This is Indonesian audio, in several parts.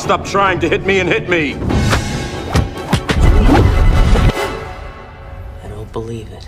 stop trying to hit me and hit me. I don't believe it.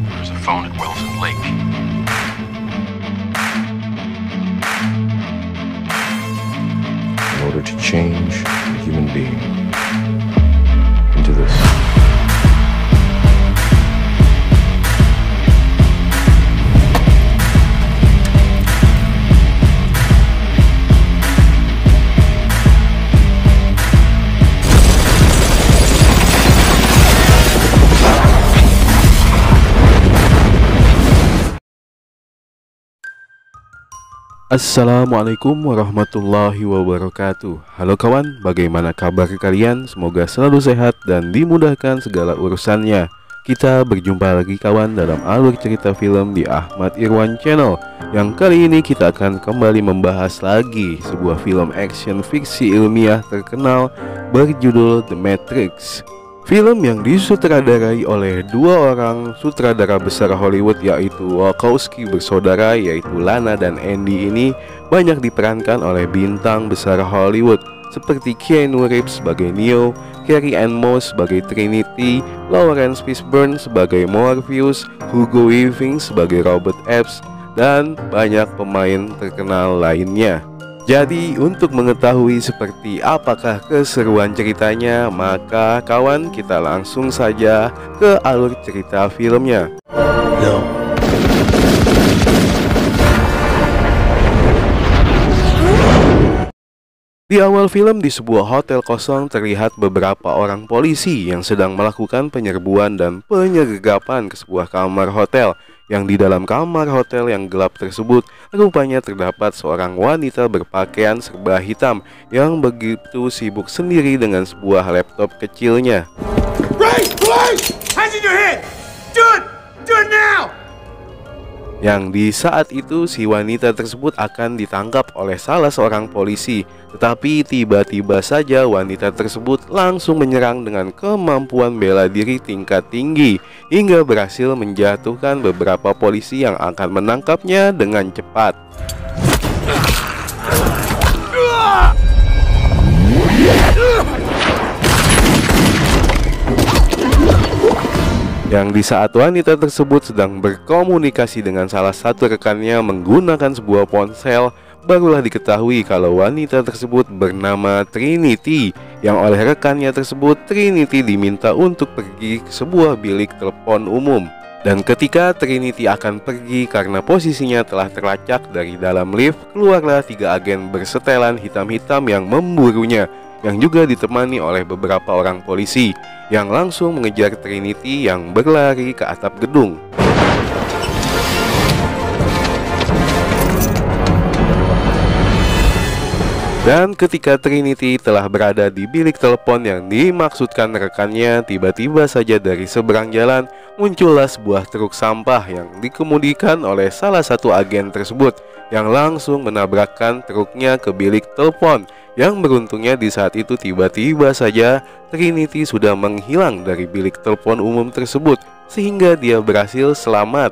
There's a phone at Wilson Lake. In order to change a human being into this. Assalamualaikum warahmatullahi wabarakatuh. Halo kawan, bagaimana kabar kalian? Semoga selalu sehat dan dimudahkan segala urusannya. Kita berjumpa lagi kawan dalam alur cerita film di Ahmad Irwan Channel. Yang kali ini kita akan kembali membahas lagi sebuah film action fiksi ilmiah terkenal berjudul The Matrix. Film yang disutradarai oleh dua orang sutradara besar Hollywood, yaitu Wachowski bersaudara, yaitu Lana dan Andy ini banyak diperankan oleh bintang besar Hollywood seperti Keanu Reeves sebagai Neo, Carrie-Anne Moss sebagai Trinity, Lawrence Fishburne sebagai Morpheus, Hugo Weaving sebagai Robert Epps, dan banyak pemain terkenal lainnya. Jadi untuk mengetahui seperti apakah keseruan ceritanya, maka kawan kita langsung saja ke alur cerita filmnya. Di awal film, di sebuah hotel kosong terlihat beberapa orang polisi yang sedang melakukan penyerbuan dan penyergapan ke sebuah kamar hotel. Yang di dalam kamar hotel yang gelap tersebut rupanya terdapat seorang wanita berpakaian serba hitam yang begitu sibuk sendiri dengan sebuah laptop kecilnya. Yang di saat itu si wanita tersebut akan ditangkap oleh salah seorang polisi. Tetapi tiba-tiba saja wanita tersebut langsung menyerang dengan kemampuan bela diri tingkat tinggi hingga berhasil menjatuhkan beberapa polisi yang akan menangkapnya dengan cepat. Yang di saat wanita tersebut sedang berkomunikasi dengan salah satu rekannya menggunakan sebuah ponsel, barulah diketahui kalau wanita tersebut bernama Trinity. Yang oleh rekannya tersebut, Trinity diminta untuk pergi ke sebuah bilik telepon umum. Dan ketika Trinity akan pergi karena posisinya telah terlacak dari dalam lift, keluarlah 3 agen bersetelan hitam-hitam yang memburunya, yang juga ditemani oleh beberapa orang polisi yang langsung mengejar Trinity yang berlari ke atap gedung. Dan ketika Trinity telah berada di bilik telepon yang dimaksudkan rekannya, tiba-tiba saja dari seberang jalan muncullah sebuah truk sampah yang dikemudikan oleh salah satu agen tersebut yang langsung menabrakkan truknya ke bilik telepon. Yang beruntungnya di saat itu tiba-tiba saja Trinity sudah menghilang dari bilik telepon umum tersebut sehingga dia berhasil selamat.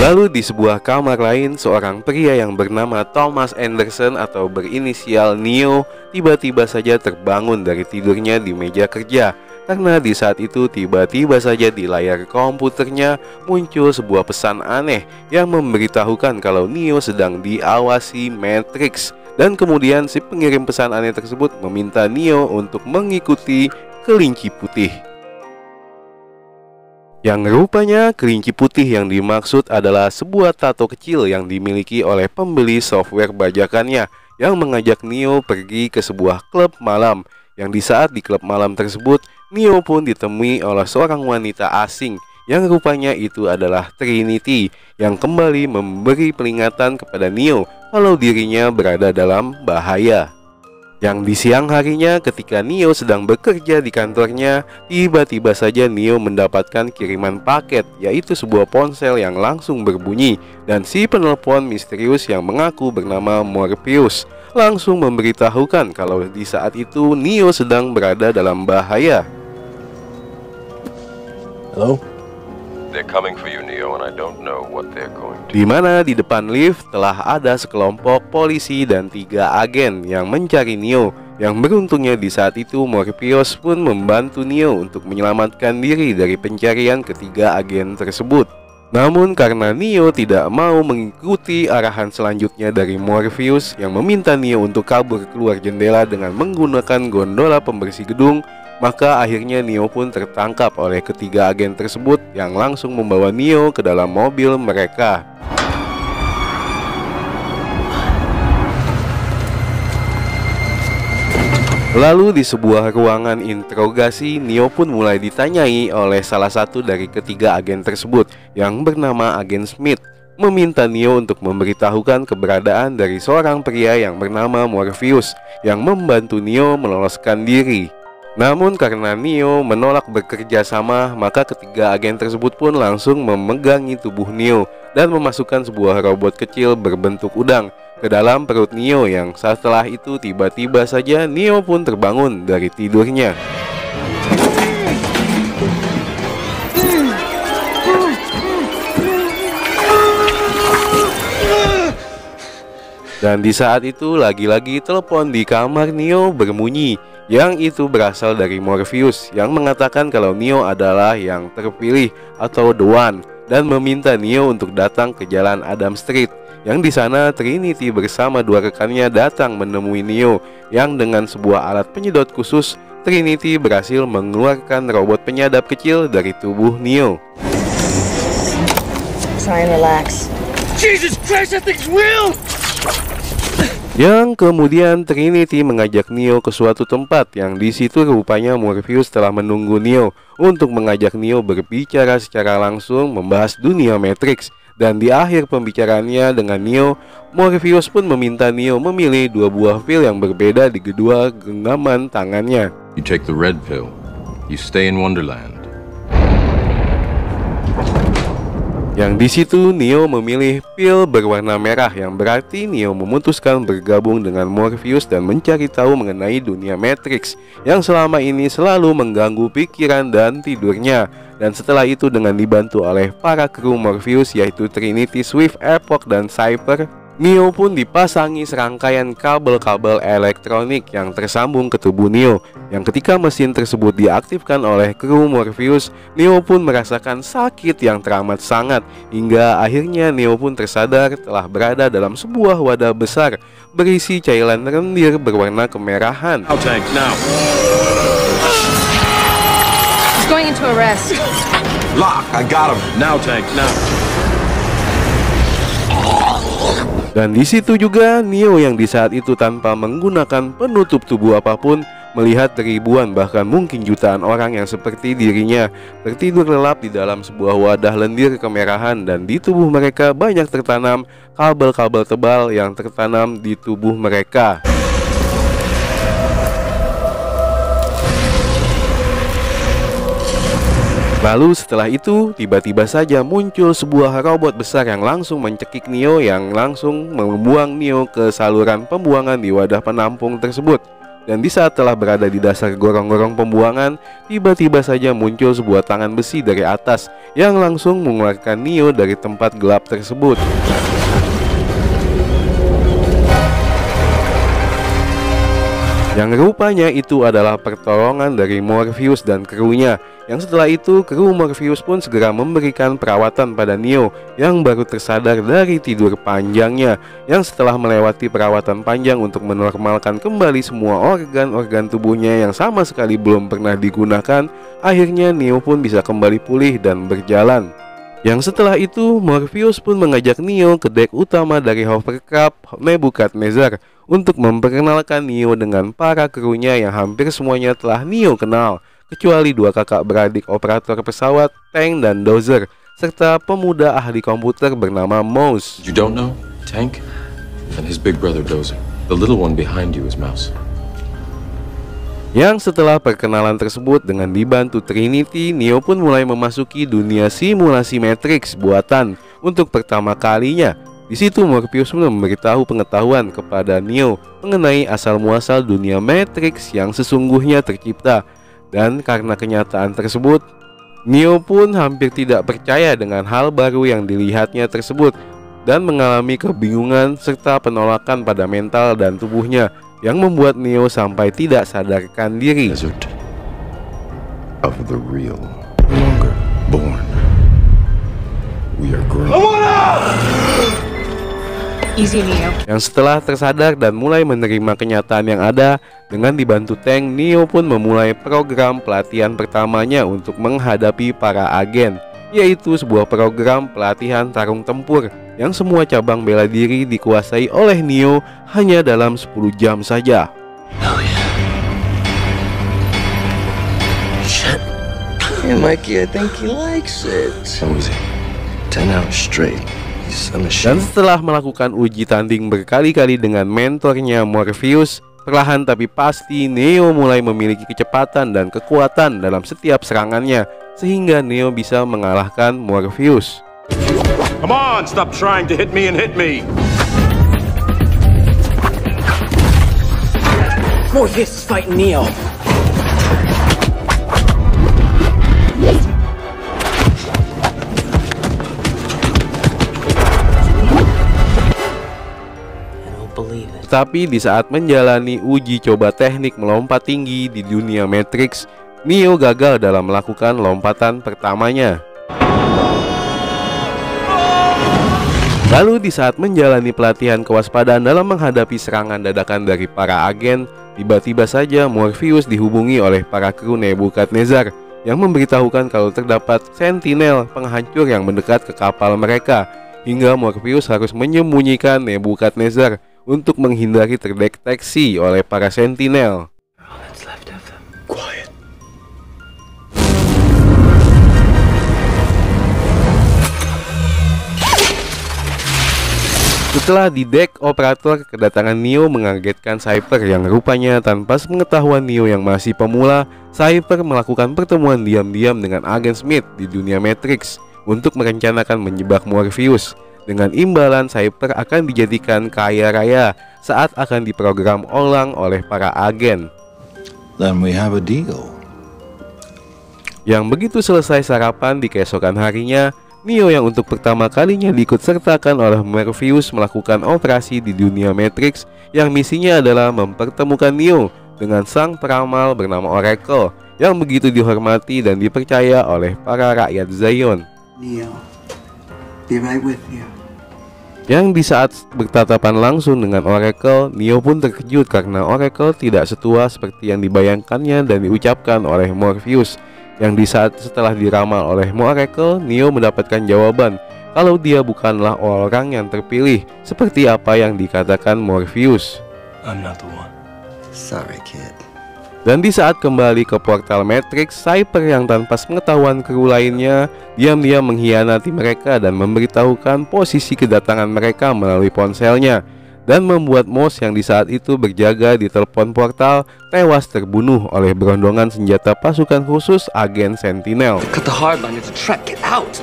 Lalu di sebuah kamar lain, seorang pria yang bernama Thomas Anderson atau berinisial Neo tiba-tiba saja terbangun dari tidurnya di meja kerja. Karena di saat itu tiba-tiba saja di layar komputernya muncul sebuah pesan aneh yang memberitahukan kalau Neo sedang diawasi Matrix. Dan kemudian si pengirim pesan aneh tersebut meminta Neo untuk mengikuti kelinci putih. Yang rupanya kelinci putih yang dimaksud adalah sebuah tato kecil yang dimiliki oleh pembeli software bajakannya yang mengajak Neo pergi ke sebuah klub malam. Yang di saat di klub malam tersebut, Neo pun ditemui oleh seorang wanita asing yang rupanya itu adalah Trinity yang kembali memberi peringatan kepada Neo kalau dirinya berada dalam bahaya. Yang di siang harinya ketika Neo sedang bekerja di kantornya, tiba-tiba saja Neo mendapatkan kiriman paket, yaitu sebuah ponsel yang langsung berbunyi. Dan si penelpon misterius yang mengaku bernama Morpheus langsung memberitahukan kalau di saat itu Neo sedang berada dalam bahaya. Hello? They're coming for you, Neo, and I don't know what they're going to. Di mana di depan lift telah ada sekelompok polisi dan 3 agen yang mencari Neo. Yang beruntungnya di saat itu Morpheus pun membantu Neo untuk menyelamatkan diri dari pencarian ketiga agen tersebut. Namun karena Neo tidak mau mengikuti arahan selanjutnya dari Morpheus yang meminta Neo untuk kabur keluar jendela dengan menggunakan gondola pembersih gedung, maka akhirnya Neo pun tertangkap oleh ketiga agen tersebut yang langsung membawa Neo ke dalam mobil mereka. Lalu di sebuah ruangan interogasi, Neo pun mulai ditanyai oleh salah satu dari ketiga agen tersebut yang bernama Agen Smith, meminta Neo untuk memberitahukan keberadaan dari seorang pria yang bernama Morpheus yang membantu Neo meloloskan diri. Namun karena Neo menolak bekerja sama, maka ketiga agen tersebut pun langsung memegangi tubuh Neo dan memasukkan sebuah robot kecil berbentuk udang ke dalam perut Neo, yang setelah itu tiba-tiba saja Neo pun terbangun dari tidurnya. Dan di saat itu lagi-lagi telepon di kamar Neo berbunyi, yang itu berasal dari Morpheus yang mengatakan kalau Neo adalah yang terpilih atau The One dan meminta Neo untuk datang ke Jalan Adam Street. Yang di sana Trinity bersama 2 rekannya datang menemui Neo yang dengan sebuah alat penyedot khusus Trinity berhasil mengeluarkan robot penyadap kecil dari tubuh Neo. Try and relax. Jesus Christ, that thing's real! Yang kemudian Trinity mengajak Neo ke suatu tempat yang di situ rupanya Morpheus telah menunggu Neo untuk mengajak Neo berbicara secara langsung membahas dunia Matrix. Dan di akhir pembicaraannya dengan Neo, Morpheus pun meminta Neo memilih 2 buah pil yang berbeda di kedua genggaman tangannya. You take the red pill. You stay in Wonderland. Yang di situ Neo memilih pil berwarna merah, yang berarti Neo memutuskan bergabung dengan Morpheus dan mencari tahu mengenai dunia Matrix yang selama ini selalu mengganggu pikiran dan tidurnya. Dan setelah itu dengan dibantu oleh para kru Morpheus yaitu Trinity, Swift, Epoch, dan Cypher, Neo pun dipasangi serangkaian kabel-kabel elektronik yang tersambung ke tubuh Neo. Yang ketika mesin tersebut diaktifkan oleh kru Morpheus, Neo pun merasakan sakit yang teramat sangat, hingga akhirnya Neo pun tersadar telah berada dalam sebuah wadah besar berisi cairan lendir berwarna kemerahan. Now, Tank, now. He's going into arrest. Lock, I got him. Now, Tank, now. Dan di situ juga Neo yang di saat itu tanpa menggunakan penutup tubuh apapun melihat ribuan bahkan mungkin jutaan orang yang seperti dirinya tertidur lelap di dalam sebuah wadah lendir kemerahan, dan di tubuh mereka banyak tertanam kabel-kabel tebal yang tertanam di tubuh mereka. Lalu setelah itu tiba-tiba saja muncul sebuah robot besar yang langsung mencekik Neo, yang langsung membuang Neo ke saluran pembuangan di wadah penampung tersebut. Dan di saat telah berada di dasar gorong-gorong pembuangan, tiba-tiba saja muncul sebuah tangan besi dari atas yang langsung mengeluarkan Neo dari tempat gelap tersebut. yang rupanya itu adalah pertolongan dari Morpheus dan krunya. Yang setelah itu kru Morpheus pun segera memberikan perawatan pada Neo yang baru tersadar dari tidur panjangnya. Yang setelah melewati perawatan panjang untuk menormalkan kembali semua organ-organ tubuhnya yang sama sekali belum pernah digunakan, akhirnya Neo pun bisa kembali pulih dan berjalan. Yang setelah itu Morpheus pun mengajak Neo ke dek utama dari hovercraft Nebukadnezar untuk memperkenalkan Neo dengan para krunya yang hampir semuanya telah Neo kenal, kecuali dua kakak beradik operator pesawat, Tank dan Dozer, serta pemuda ahli komputer bernama Mouse. You don't know? Tank? And his big brother Dozer. The little one behind you is Mouse. Yang setelah perkenalan tersebut dengan dibantu Trinity, Neo pun mulai memasuki dunia simulasi Matrix buatan untuk pertama kalinya. Di situ Morpheus pun memberitahu pengetahuan kepada Neo mengenai asal-muasal dunia Matrix yang sesungguhnya tercipta. Dan karena kenyataan tersebut, Neo pun hampir tidak percaya dengan hal baru yang dilihatnya tersebut dan mengalami kebingungan serta penolakan pada mental dan tubuhnya, yang membuat Neo sampai tidak sadarkan diri. Desert of the real, no longer born. We are grown. Easy, Neo. Yang setelah tersadar dan mulai menerima kenyataan yang ada, dengan dibantu Tank, Neo pun memulai program pelatihan pertamanya untuk menghadapi para agen, yaitu sebuah program pelatihan tarung tempur yang semua cabang bela diri dikuasai oleh Neo hanya dalam 10 jam saja. Yeah, Mikey, I think he likes it. So was he. 10 hours straight. He's Dan unashamed. setelah melakukan uji tanding berkali-kali dengan mentornya Morpheus, perlahan tapi pasti Neo mulai memiliki kecepatan dan kekuatan dalam setiap serangannya, sehingga Neo bisa mengalahkan Morpheus. Come on, stop trying to hit me and hit me. Morpheus is fighting Neo. Tetapi di saat menjalani uji coba teknik melompat tinggi di dunia Matrix, Neo gagal dalam melakukan lompatan pertamanya. Lalu di saat menjalani pelatihan kewaspadaan dalam menghadapi serangan dadakan dari para agen, tiba-tiba saja Morpheus dihubungi oleh para kru Nebukadnezar yang memberitahukan kalau terdapat sentinel penghancur yang mendekat ke kapal mereka, hingga Morpheus harus menyembunyikan Nebukadnezar untuk menghindari terdeteksi oleh para sentinel. Setelah di dek operator, kedatangan Neo mengagetkan Cypher yang rupanya tanpa pengetahuan Neo yang masih pemula, Cypher melakukan pertemuan diam-diam dengan agen Smith di dunia Matrix untuk merencanakan menjebak Morpheus. Dengan imbalan, Cypher akan dijadikan kaya raya saat akan diprogram ulang oleh para agen. Then we have a deal. Yang begitu selesai sarapan di keesokan harinya, Neo yang untuk pertama kalinya diikut sertakan oleh Morpheus melakukan operasi di dunia Matrix yang misinya adalah mempertemukan Neo dengan sang peramal bernama Oracle yang begitu dihormati dan dipercaya oleh para rakyat Zion. Neo, be right with you. Yang di saat bertatapan langsung dengan Oracle, Neo pun terkejut karena Oracle tidak setua seperti yang dibayangkannya dan diucapkan oleh Morpheus. Yang di saat setelah diramal oleh Oracle, Neo mendapatkan jawaban kalau dia bukanlah orang yang terpilih seperti apa yang dikatakan Morpheus. I'm not the one. Sorry, kid. Dan di saat kembali ke portal Matrix, Cypher yang tanpa pengetahuan kru lainnya diam-diam mengkhianati mereka dan memberitahukan posisi kedatangan mereka melalui ponselnya, dan membuat Mouse yang di saat itu berjaga di telepon portal tewas terbunuh oleh berondongan senjata pasukan khusus agen Sentinel. Cut the hardline. It's a trap. Get out.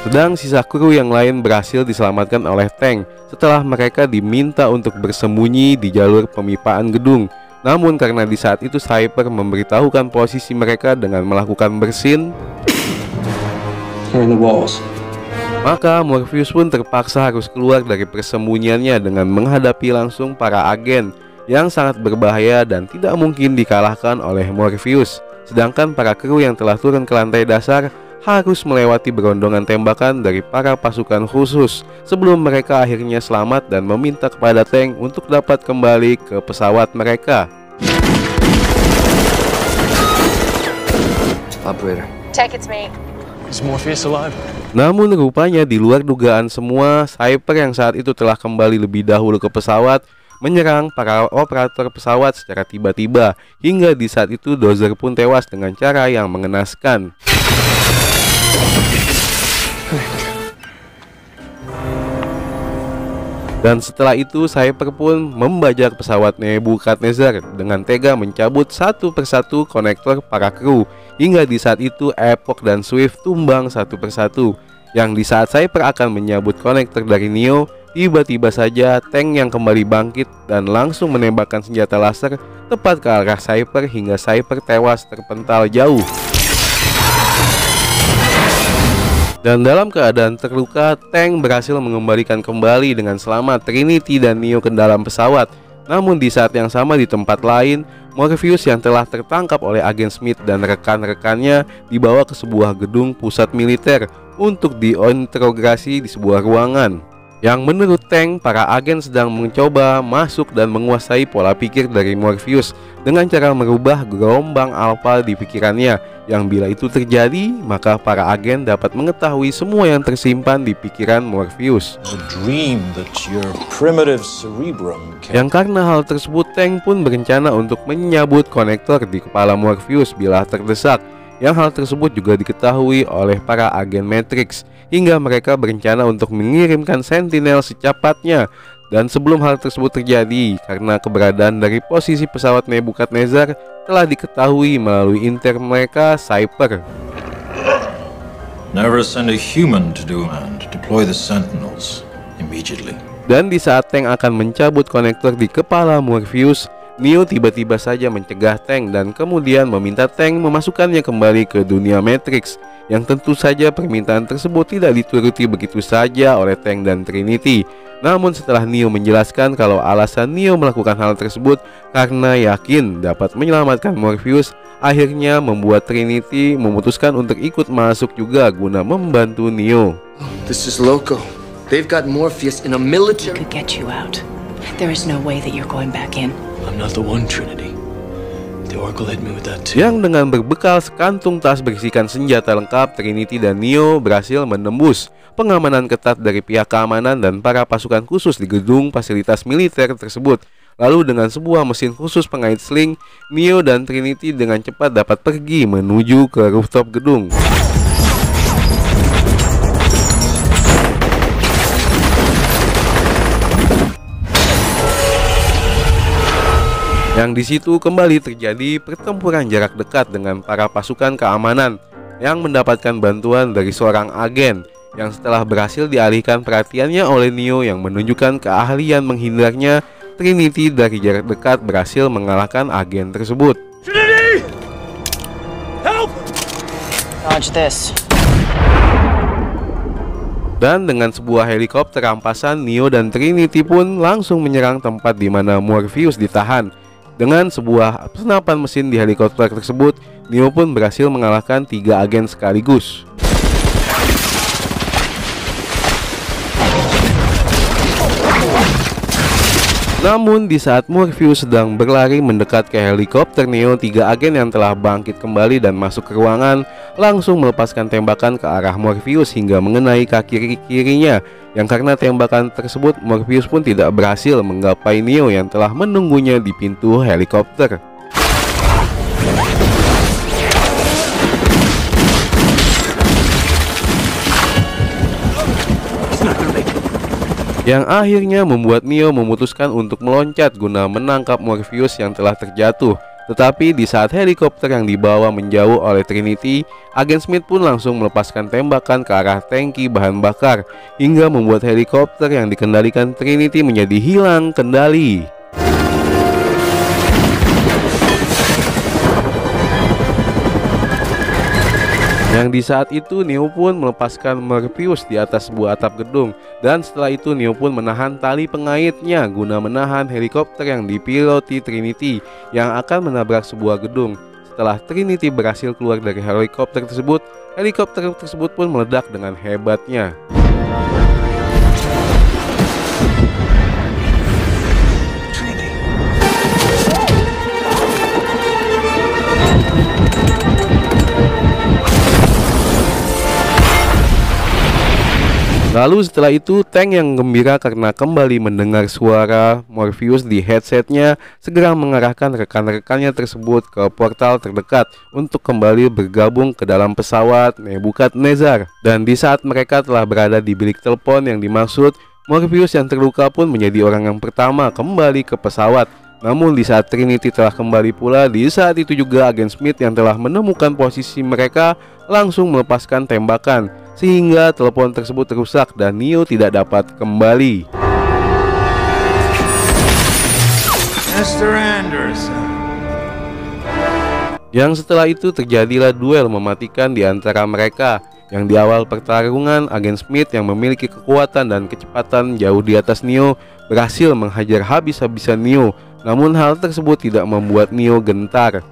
Sedang sisa kru yang lain berhasil diselamatkan oleh Tank setelah mereka diminta untuk bersembunyi di jalur pemipaan gedung. Namun karena di saat itu Cypher memberitahukan posisi mereka dengan melakukan bersin, They're in the walls. Maka Morpheus pun terpaksa harus keluar dari persembunyiannya dengan menghadapi langsung para agen yang sangat berbahaya dan tidak mungkin dikalahkan oleh Morpheus. Sedangkan para kru yang telah turun ke lantai dasar harus melewati berondongan tembakan dari para pasukan khusus sebelum mereka akhirnya selamat dan meminta kepada tank untuk dapat kembali ke pesawat mereka. Operator. Tech, it's me. Is Morpheus alive? Namun rupanya di luar dugaan semua, Cypher yang saat itu telah kembali lebih dahulu ke pesawat menyerang para operator pesawat secara tiba-tiba, hingga di saat itu Dozer pun tewas dengan cara yang mengenaskan. Dan setelah itu Cypher pun membajak pesawat Nebukadnezar dengan tega mencabut satu persatu konektor para kru, hingga di saat itu Epoch dan Swift tumbang satu persatu. Yang di saat Cypher akan menyabut konektor dari Neo, tiba-tiba saja tank yang kembali bangkit dan langsung menembakkan senjata laser tepat ke arah Cypher hingga Cypher tewas terpental jauh. Dan dalam keadaan terluka, tank berhasil mengembalikan kembali dengan selamat Trinity dan Neo ke dalam pesawat. Namun di saat yang sama di tempat lain, Morpheus yang telah tertangkap oleh agen Smith dan rekan-rekannya dibawa ke sebuah gedung pusat militer untuk diinterogasi di sebuah ruangan yang menurut tank para agen sedang mencoba masuk dan menguasai pola pikir dari Morpheus dengan cara merubah gelombang alfa di pikirannya, yang bila itu terjadi maka para agen dapat mengetahui semua yang tersimpan di pikiran Morpheus. Yang karena hal tersebut, tank pun berencana untuk menyabut konektor di kepala Morpheus bila terdesak, yang hal tersebut juga diketahui oleh para agen Matrix, hingga mereka berencana untuk mengirimkan Sentinel secepatnya. Dan sebelum hal tersebut terjadi, karena keberadaan dari posisi pesawat Nebukadnezar telah diketahui melalui inter mereka, Cypher. Never send a human to do and deploy the sentinels immediately. Dan di saat tank akan mencabut konektor di kepala Morpheus, Neo tiba-tiba saja mencegah tank dan kemudian meminta tank memasukkannya kembali ke dunia Matrix, yang tentu saja permintaan tersebut tidak dituruti begitu saja oleh tank dan Trinity. Namun setelah Neo menjelaskan kalau alasan Neo melakukan hal tersebut karena yakin dapat menyelamatkan Morpheus, akhirnya membuat Trinity memutuskan untuk ikut masuk juga guna membantu Neo. This is loco. They've got Morpheus in a military. Could get you out. There is no way that you're going back in. I'm not the one, Trinity. The Oracle hit me with that too. Yang dengan berbekal sekantung tas berisikan senjata lengkap, Trinity dan Neo berhasil menembus pengamanan ketat dari pihak keamanan dan para pasukan khusus di gedung fasilitas militer tersebut. Lalu dengan sebuah mesin khusus pengait sling, Neo dan Trinity dengan cepat dapat pergi menuju ke rooftop gedung. Yang di situ kembali terjadi pertempuran jarak dekat dengan para pasukan keamanan yang mendapatkan bantuan dari seorang agen yang setelah berhasil dialihkan perhatiannya oleh Neo yang menunjukkan keahlian menghindarnya, Trinity dari jarak dekat berhasil mengalahkan agen tersebut. Trinity! Help! Dodge this. Dan dengan sebuah helikopter rampasan, Neo dan Trinity pun langsung menyerang tempat di mana Morpheus ditahan. Dengan sebuah senapan mesin di helikopter tersebut, Neo pun berhasil mengalahkan 3 agen sekaligus. Namun di saat Morpheus sedang berlari mendekat ke helikopter Neo, 3 agen yang telah bangkit kembali dan masuk ke ruangan langsung melepaskan tembakan ke arah Morpheus hingga mengenai kaki kirinya. Yang karena tembakan tersebut, Morpheus pun tidak berhasil menggapai Neo yang telah menunggunya di pintu helikopter. Yang akhirnya membuat Neo memutuskan untuk meloncat guna menangkap Morpheus yang telah terjatuh. Tetapi di saat helikopter yang dibawa menjauh oleh Trinity, agen Smith pun langsung melepaskan tembakan ke arah tangki bahan bakar hingga membuat helikopter yang dikendalikan Trinity menjadi hilang kendali. Yang di saat itu Neo pun melepaskan Morpheus di atas sebuah atap gedung, dan setelah itu Neo pun menahan tali pengaitnya guna menahan helikopter yang dipiloti Trinity yang akan menabrak sebuah gedung. Setelah Trinity berhasil keluar dari helikopter tersebut pun meledak dengan hebatnya. Lalu setelah itu Tank yang gembira karena kembali mendengar suara Morpheus di headsetnya segera mengarahkan rekan-rekannya tersebut ke portal terdekat untuk kembali bergabung ke dalam pesawat Nebukadnezar. Dan di saat mereka telah berada di bilik telepon yang dimaksud, Morpheus yang terluka pun menjadi orang yang pertama kembali ke pesawat. Namun di saat Trinity telah kembali pula, di saat itu juga agen Smith yang telah menemukan posisi mereka langsung melepaskan tembakan, sehingga telepon tersebut rusak dan Neo tidak dapat kembali. Mr. Anderson. Yang setelah itu terjadilah duel mematikan di antara mereka. Yang di awal pertarungan, agen Smith yang memiliki kekuatan dan kecepatan jauh di atas Neo berhasil menghajar habis-habisan Neo. Namun hal tersebut tidak membuat Neo gentar.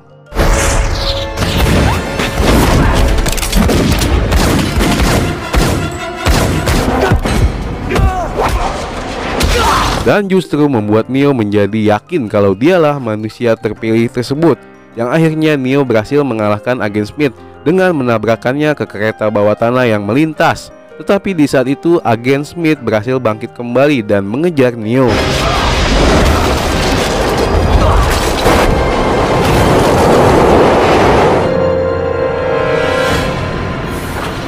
Dan justru membuat Neo menjadi yakin kalau dialah manusia terpilih tersebut. Yang akhirnya Neo berhasil mengalahkan agen Smith dengan menabrakkannya ke kereta bawah tanah yang melintas. Tetapi di saat itu agen Smith berhasil bangkit kembali dan mengejar Neo.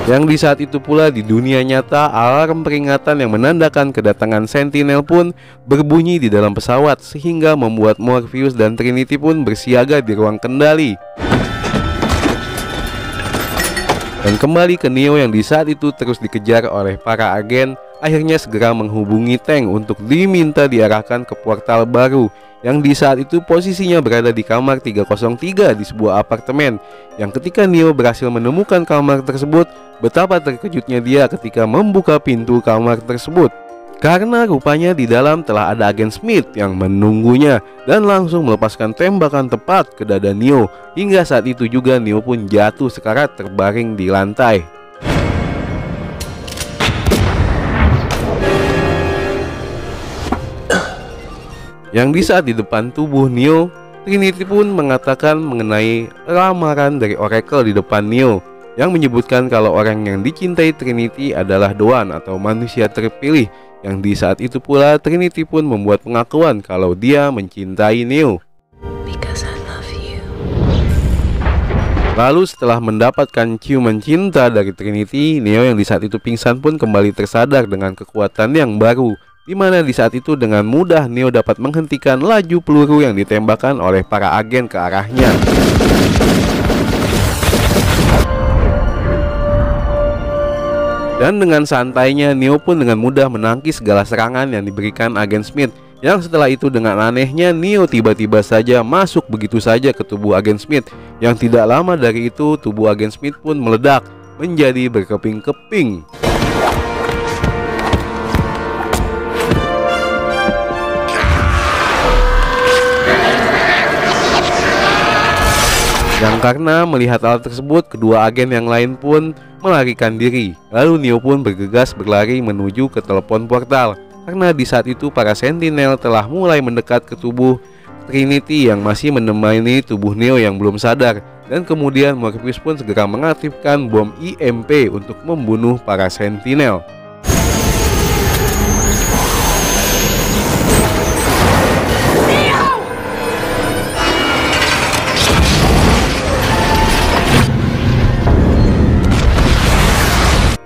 Yang di saat itu pula di dunia nyata, alarm peringatan yang menandakan kedatangan Sentinel pun berbunyi di dalam pesawat, sehingga membuat Morpheus dan Trinity pun bersiaga di ruang kendali. Dan kembali ke Neo yang di saat itu terus dikejar oleh para agen, akhirnya segera menghubungi Tank untuk diminta diarahkan ke portal baru, yang di saat itu posisinya berada di kamar 303 di sebuah apartemen. Yang ketika Neo berhasil menemukan kamar tersebut, betapa terkejutnya dia ketika membuka pintu kamar tersebut, karena rupanya di dalam telah ada agen Smith yang menunggunya dan langsung melepaskan tembakan tepat ke dada Neo. Hingga saat itu juga Neo pun jatuh sekarat terbaring di lantai. Yang di saat di depan tubuh Neo, Trinity pun mengatakan mengenai lamaran dari Oracle di depan Neo, yang menyebutkan kalau orang yang dicintai Trinity adalah Doan atau manusia terpilih. Yang di saat itu pula Trinity pun membuat pengakuan kalau dia mencintai Neo. Lalu setelah mendapatkan ciuman cinta dari Trinity, Neo yang di saat itu pingsan pun kembali tersadar dengan kekuatan yang baru, di mana di saat itu dengan mudah Neo dapat menghentikan laju peluru yang ditembakkan oleh para agen ke arahnya. Dan dengan santainya Neo pun dengan mudah menangkis segala serangan yang diberikan agen Smith. Yang setelah itu dengan anehnya Neo tiba-tiba saja masuk begitu saja ke tubuh agen Smith. Yang tidak lama dari itu tubuh agen Smith pun meledak menjadi berkeping-keping. Yang karena melihat hal tersebut, kedua agen yang lain pun melarikan diri. Lalu Neo pun bergegas berlari menuju ke telepon portal, karena di saat itu para Sentinel telah mulai mendekat ke tubuh Trinity yang masih menemani tubuh Neo yang belum sadar. Dan kemudian Morpheus pun segera mengaktifkan bom IMP untuk membunuh para Sentinel.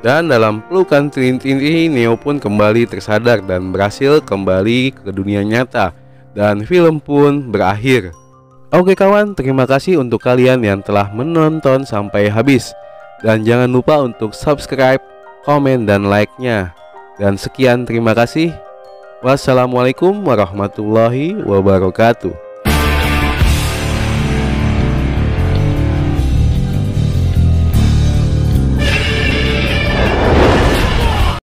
Dan dalam pelukan Trinity, Neo pun kembali tersadar dan berhasil kembali ke dunia nyata. Dan film pun berakhir. Oke kawan, terima kasih untuk kalian yang telah menonton sampai habis. Dan jangan lupa untuk subscribe, komen, dan like-nya. Dan sekian, terima kasih. Wassalamualaikum warahmatullahi wabarakatuh.